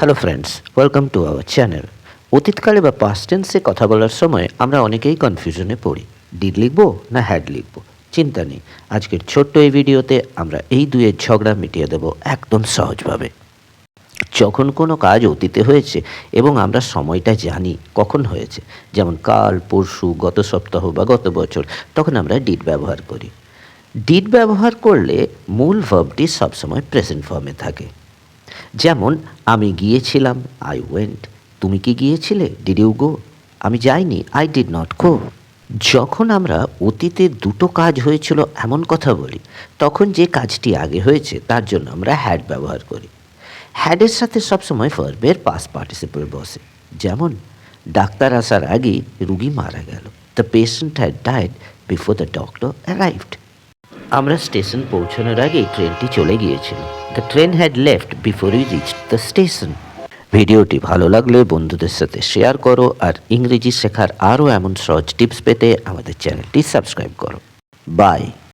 Hello friends, welcome to our channel. অতীতকালে বা past টেন্সে কথা বলার সময় আমরা অনেকেই কনফিউশনে পড়ি। ডিড লিখব না হ্যাড লিখব? চিন্তা নেই, আজকের ছোট্ট এই ভিডিওতে আমরা এই দুয়ের ঝগড়া মিটিয়ে দেব একদম সহজভাবে। যখন কোনো কাজ অতীতে হয়েছে এবং আমরা সময়টা জানি কখন হয়েছে, যেমন কাল, পরশু, গত সপ্তাহ বা গত বছর, তখন আমরা ডিড ব্যবহার করি। ডিড ব্যবহার করলে মূল ভার্বটি সবসময় প্রেজেন্ট ফর্মে থাকে। যেমন আমি গিয়েছিলাম, আই ওয়েন্ট। তুমি কি গিয়েছিলে? Did you go? আমি যাইনি, আই ডিড নট গো। যখন আমরা অতীতে দুটো কাজ হয়েছিল এমন কথা বলি, তখন যে কাজটি আগে হয়েছে তার জন্য আমরা হ্যাড ব্যবহার করি। হ্যাডের সাথে সবসময় ভার্বের পাস্ট পার্টিসিপল বসে। যেমন ডাক্তার আসার আগে রুগী মারা গেল। The patient had died before the doctor arrived. আমরা স্টেশন পৌঁছানোর আগেই ট্রেনটি চলে গিয়েছিল। The train had left before we reached the station. ভিডিওটি ভালো লাগলে বন্ধুদের সাথে শেয়ার করো, আর ইংরেজি শেখার আরও এমন সহজ টিপস পেতে আমাদের চ্যানেলটি সাবস্ক্রাইব করো। বাই।